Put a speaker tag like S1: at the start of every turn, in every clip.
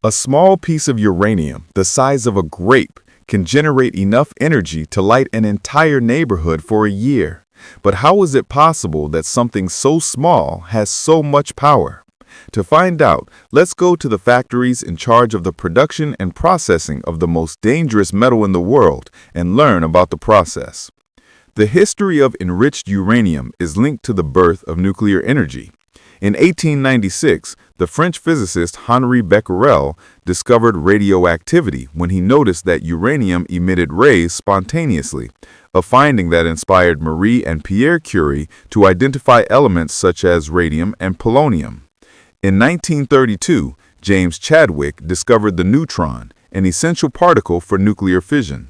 S1: A small piece of uranium, the size of a grape, can generate enough energy to light an entire neighborhood for a year. But how is it possible that something so small has so much power? To find out, let's go to the factories in charge of the production and processing of the most dangerous metal in the world and learn about the process. The history of enriched uranium is linked to the birth of nuclear energy. In 1896, the French physicist Henri Becquerel discovered radioactivity when he noticed that uranium emitted rays spontaneously, a finding that inspired Marie and Pierre Curie to identify elements such as radium and polonium. In 1932, James Chadwick discovered the neutron, an essential particle for nuclear fission.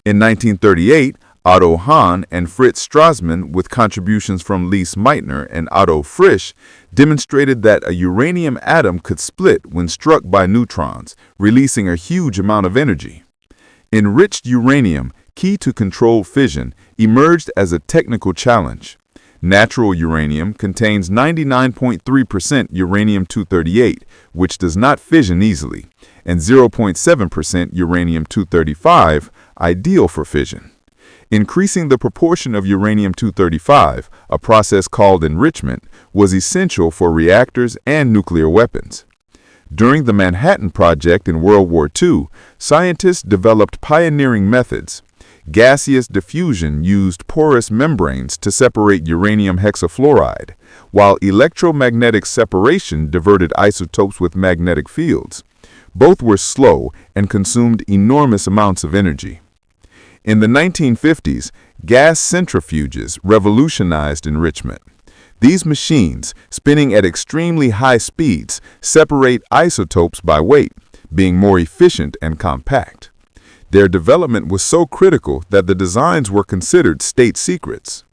S1: In 1938, Otto Hahn and Fritz Strassmann, with contributions from Lise Meitner and Otto Frisch, demonstrated that a uranium atom could split when struck by neutrons, releasing a huge amount of energy. Enriched uranium, key to controlled fission, emerged as a technical challenge. Natural uranium contains 99.3% uranium-238, which does not fission easily, and 0.7% uranium-235, ideal for fission. Increasing the proportion of uranium-235, a process called enrichment, was essential for reactors and nuclear weapons. During the Manhattan Project in World War II, scientists developed pioneering methods. Gaseous diffusion used porous membranes to separate uranium hexafluoride, while electromagnetic separation diverted isotopes with magnetic fields. Both were slow and consumed enormous amounts of energy. In the 1950s, gas centrifuges revolutionized enrichment. These machines, spinning at extremely high speeds, separate isotopes by weight, being more efficient and compact. Their development was so critical that the designs were considered state secrets.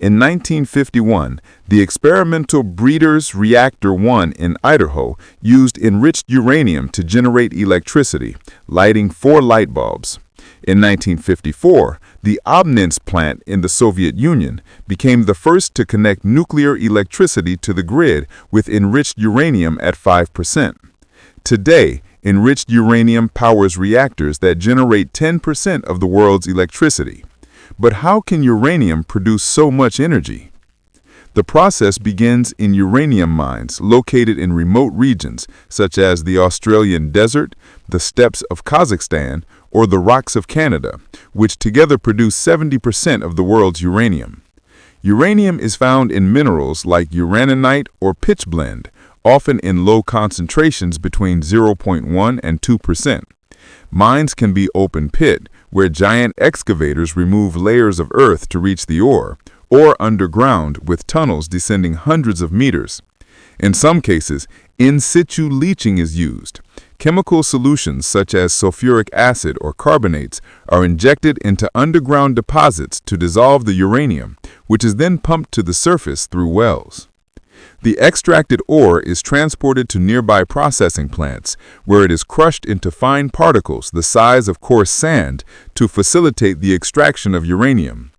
S1: In 1951, the experimental Breeders Reactor 1 in Idaho used enriched uranium to generate electricity, lighting 4 light bulbs. In 1954, the Obninsk plant in the Soviet Union became the first to connect nuclear electricity to the grid with enriched uranium at 5%. Today, enriched uranium powers reactors that generate 10% of the world's electricity. But how can uranium produce so much energy? The process begins in uranium mines located in remote regions such as the Australian desert, the steppes of Kazakhstan, or the rocks of Canada, which together produce 70% of the world's uranium. Uranium is found in minerals like uraninite or pitchblende, often in low concentrations between 0.1 and 2%. Mines can be open pit, where giant excavators remove layers of earth to reach the ore, or underground with tunnels descending hundreds of meters. In some cases, in situ leaching is used. Chemical solutions such as sulfuric acid or carbonates are injected into underground deposits to dissolve the uranium, which is then pumped to the surface through wells. The extracted ore is transported to nearby processing plants, where it is crushed into fine particles the size of coarse sand to facilitate the extraction of uranium.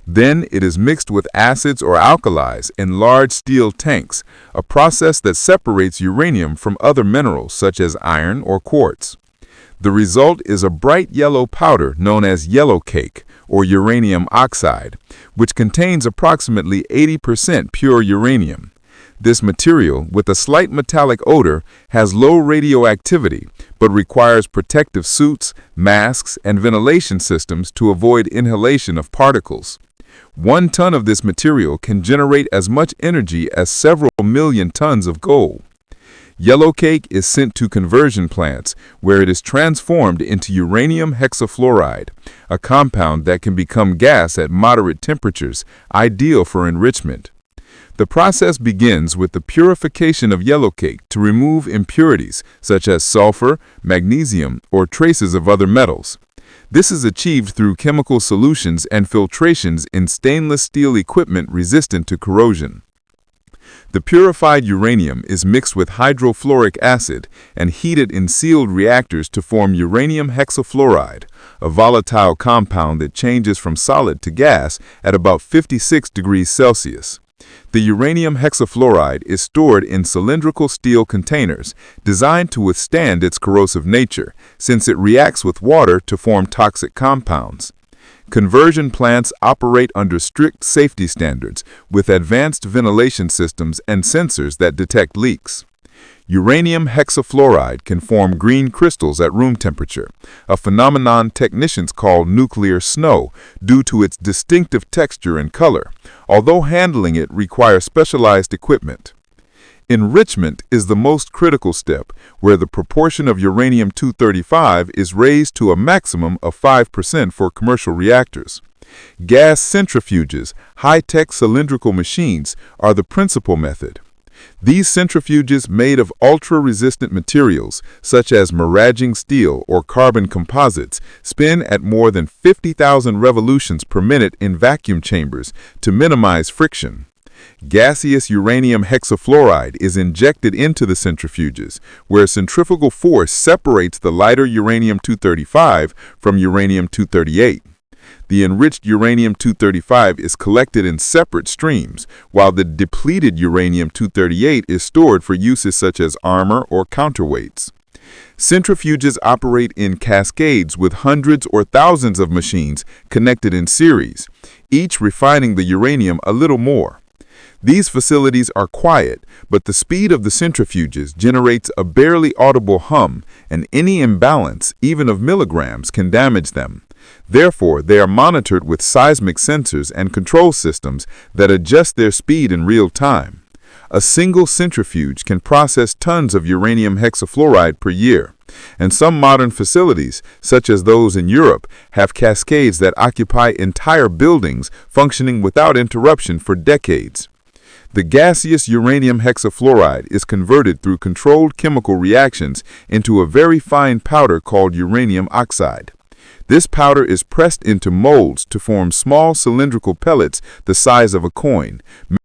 S1: Then it is mixed with acids or alkalis in large steel tanks, a process that separates uranium from other minerals such as iron or quartz. The result is a bright yellow powder known as yellow cake, or uranium oxide, which contains approximately 80% pure uranium. This material, with a slight metallic odor, has low radioactivity, but requires protective suits, masks, and ventilation systems to avoid inhalation of particles. 1 ton of this material can generate as much energy as several million tons of gold. Yellow cake is sent to conversion plants, where it is transformed into uranium hexafluoride, a compound that can become gas at moderate temperatures, ideal for enrichment. The process begins with the purification of yellow cake to remove impurities such as sulfur, magnesium, or traces of other metals. This is achieved through chemical solutions and filtrations in stainless steel equipment resistant to corrosion. The purified uranium is mixed with hydrofluoric acid and heated in sealed reactors to form uranium hexafluoride, a volatile compound that changes from solid to gas at about 56 degrees Celsius. The uranium hexafluoride is stored in cylindrical steel containers designed to withstand its corrosive nature, since it reacts with water to form toxic compounds. Conversion plants operate under strict safety standards with advanced ventilation systems and sensors that detect leaks. Uranium hexafluoride can form green crystals at room temperature, a phenomenon technicians call nuclear snow due to its distinctive texture and color, although handling it requires specialized equipment. Enrichment is the most critical step, where the proportion of uranium-235 is raised to a maximum of 5% for commercial reactors. Gas centrifuges, high-tech cylindrical machines, are the principal method. These centrifuges, made of ultra-resistant materials, such as miraging steel or carbon composites, spin at more than 50,000 revolutions per minute in vacuum chambers to minimize friction. Gaseous uranium hexafluoride is injected into the centrifuges, where centrifugal force separates the lighter uranium-235 from uranium-238. The enriched uranium-235 is collected in separate streams, while the depleted uranium-238 is stored for uses such as armor or counterweights. Centrifuges operate in cascades with hundreds or thousands of machines connected in series, each refining the uranium a little more. These facilities are quiet, but the speed of the centrifuges generates a barely audible hum, and any imbalance, even of milligrams, can damage them. Therefore, they are monitored with seismic sensors and control systems that adjust their speed in real time. A single centrifuge can process tons of uranium hexafluoride per year, and some modern facilities, such as those in Europe, have cascades that occupy entire buildings functioning without interruption for decades. The gaseous uranium hexafluoride is converted through controlled chemical reactions into a very fine powder called uranium oxide. This powder is pressed into molds to form small cylindrical pellets the size of a coin,